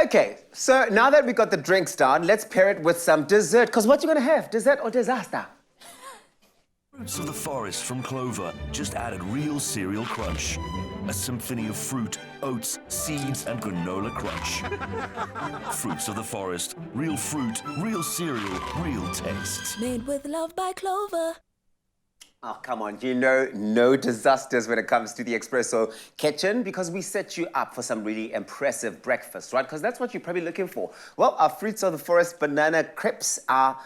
Okay, so now that we got the drinks down, let's pair it with some dessert. Because what you gonna have? Dessert or disaster? Fruits of the Forest from Clover just added real cereal crunch. A symphony of fruit, oats, seeds, and granola crunch. Fruits of the Forest. Real fruit, real cereal, real taste. Made with love by Clover. Oh, come on, you know, no disasters when it comes to the Expresso kitchen because we set you up for some really impressive breakfast, right? Because that's what you're probably looking for. Well, our Fruits of the Forest banana crepes are,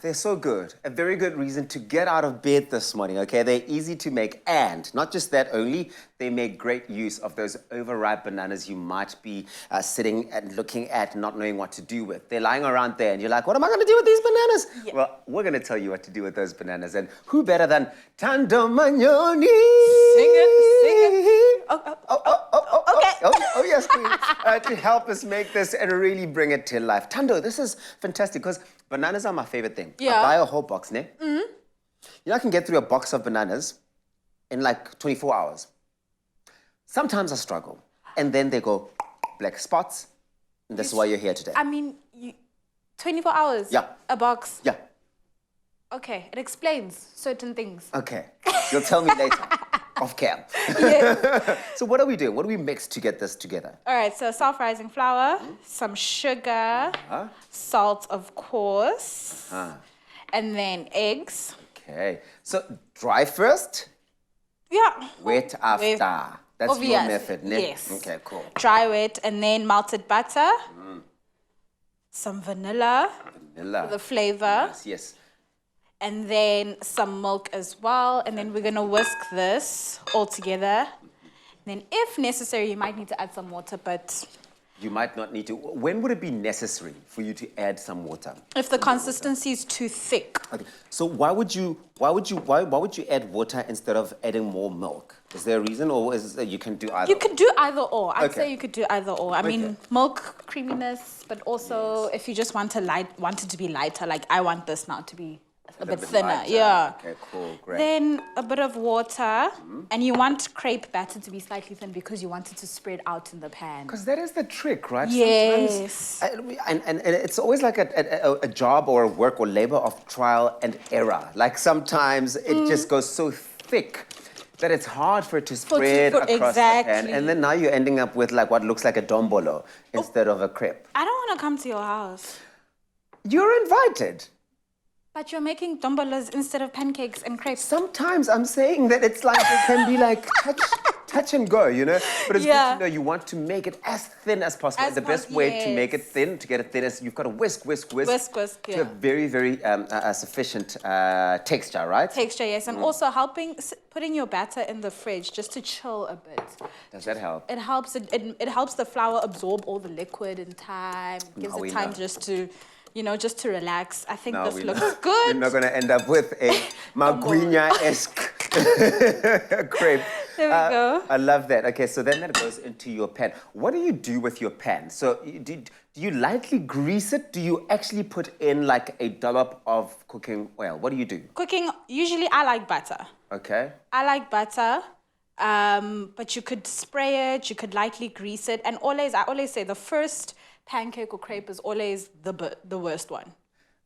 they're so good. A very good reason to get out of bed this morning, okay? They're easy to make and not just that only, they make great use of those overripe bananas you might be sitting and looking at not knowing what to do with. They're lying around there and you're like, what am I gonna do with these bananas? Yeah. Well, we're gonna tell you what to do with those bananas and who better than Tando Magnoni? Sing it. Okay. Oh yes, please. To help us make this and really bring it to life. Tando, this is fantastic because bananas are my favorite thing. Yeah. I buy a whole box, ne? Mm-hmm. You know, I can get through a box of bananas in like 24 hours. Sometimes I struggle. And then they go black spots. And this is why you're here today. I mean, 24 hours? Yeah. A box? Yeah. Okay, it explains certain things. Okay. You'll tell me later. Off cam. Yes. So what are we doing? What do we mix to get this together? All right, so self-rising flour, some sugar, salt, of course, and then eggs. Okay. So dry first, Yeah. wet after. That's Obvious. your method, ne? Yes. Okay, cool. Dry wet, and then melted butter, some vanilla for the flavor, Yes. and then some milk as well. And then we're gonna whisk this all together. Then if necessary, you might need to add some water, but You might not need to. When would it be necessary for you to add some water? if the consistency is too thick. Okay. So why would you add water instead of adding more milk? Is there a reason, or is it you can do either? You could do either or. I'd Okay. say you could do either or. I mean, milk creaminess, but also if you just want it to be lighter, like I want this now to be a bit thinner. lighter. Yeah. Okay, cool, great. Then a bit of water, and you want crepe batter to be slightly thin because you want it to spread out in the pan. Because that is the trick, right? Yes. Sometimes, and it's always like a job or a work or labor of trial and error. Like sometimes it just goes so thick that it's hard for it to spread across the pan. And then now you're ending up with like what looks like a dombolo instead of a crepe. I don't want to come to your house. You're invited. But you're making dombolos instead of pancakes and crepes. Sometimes I'm saying that it's like it can be like touch and go, you know? But it's good to know you want to make it as thin as possible. The best way to make it thin, to get it thin, is you've got to whisk to a very, very sufficient texture, right? Texture, yes. And also putting your batter in the fridge just to chill a bit. Does that help? It helps. It helps the flour absorb all the liquid in time. Gives it time just to... just to relax. I think this looks good. You're not going to end up with a Magwinya-esque crepe. There we go. I love that. Okay, so then that goes into your pan. What do you do with your pan? So do you lightly grease it? Do you actually put in like a dollop of cooking oil? What do you do? Cooking, usually I like butter. Okay. I like butter. But you could spray it, you could lightly grease it. And I always say the first pancake or crepe is always the worst one.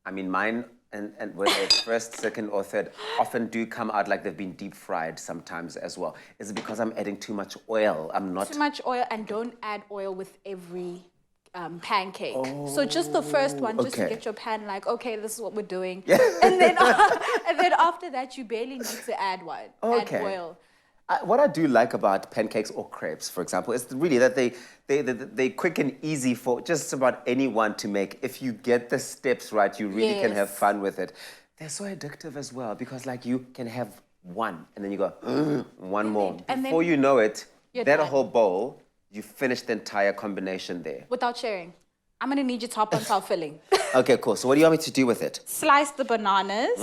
I mean, mine and whether it's first, second, or third often do come out like they've been deep fried sometimes as well. Is it because I'm adding too much oil? I'm not... Too much oil, and don't add oil with every pancake. So just the first one, just to get your pan like, okay, this is what we're doing. and then after that, you barely need to add add oil. What I do like about pancakes or crepes, for example, is really that they're quick and easy for just about anyone to make. If you get the steps right, you really can have fun with it. They're so addictive as well because like you can have one and then you go, one more. And before you know it, that done. whole bowl, you finish the entire combination there. Without sharing. I'm going to need you top on top filling. Okay, cool. So what do you want me to do with it? Slice the bananas.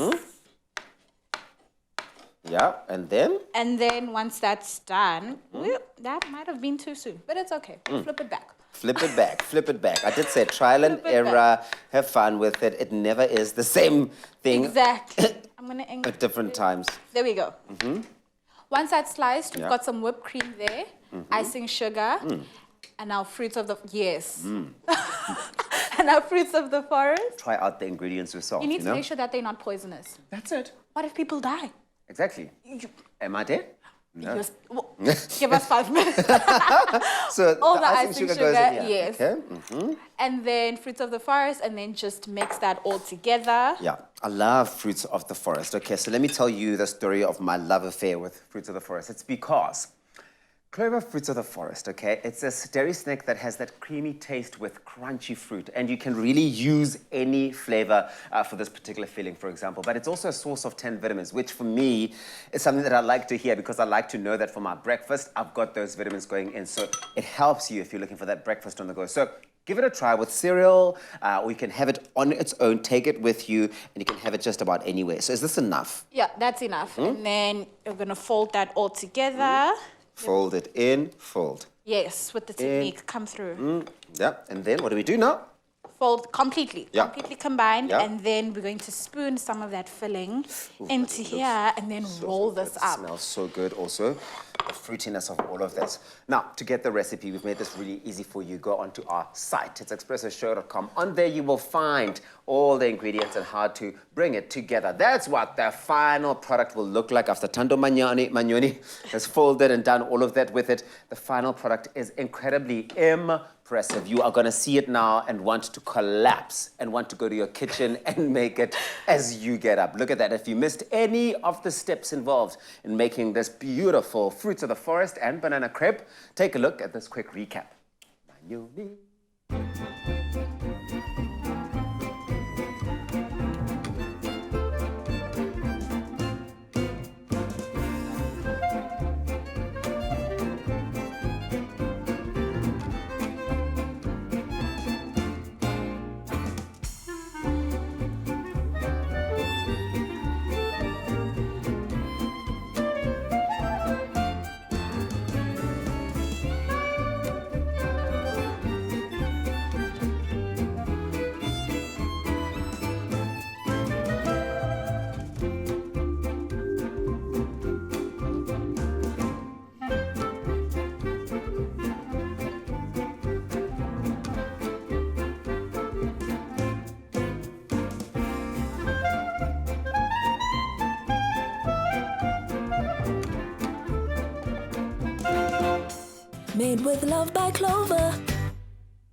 Yeah, and then? And then once that's done, that might have been too soon, but it's okay. Flip it back. Flip it back, flip it back. I did say trial and error, have fun with it. It never is the same thing. Exactly. I'm going to at different times. There we go. Once that's sliced, we've got some whipped cream there, icing sugar, And our fruits of the and our fruits of the forest. Try out the ingredients yourself. You need to make sure that they're not poisonous. That's it. What if people die? Exactly. Am I dead? No. Give us 5 minutes. So All the icing sugar, goes in here. yes. Okay. And then fruits of the forest, and then just mix that all together. Yeah, I love fruits of the forest. Okay, so let me tell you the story of my love affair with fruits of the forest. It's because Clover fruits of the forest, okay? It's a dairy snack that has that creamy taste with crunchy fruit, and you can really use any flavor for this particular filling, for example. But it's also a source of 10 vitamins, which for me is something that I like to hear because I like to know that for my breakfast, I've got those vitamins going in. So it helps you if you're looking for that breakfast on the go. So give it a try with cereal, or you can have it on its own, take it with you, and you can have it just about anywhere. So is this enough? Yeah, that's enough. And then you're gonna fold that all together. Fold it in, fold. Yes, with the technique, come through. Yeah, and then what do we do now? Fold completely, Yeah. completely combined, Yeah. and then we're going to spoon some of that filling into here, and then roll this It up. smells so good also. The fruitiness of all of this. Now, to get the recipe, we've made this really easy for you. Go onto our site. It's expressoshow.com. On there, you will find all the ingredients and how to bring it together. That's what the final product will look like after Tando Manyoni has folded and done all of that with it. The final product is incredibly impressive. You are going to see it now and want to collapse and want to go to your kitchen and make it as you get up. Look at that. If you missed any of the steps involved in making this beautiful fruits of the forest and banana crepe, take a look at this quick recap. Manyoni. Made with love by Clover.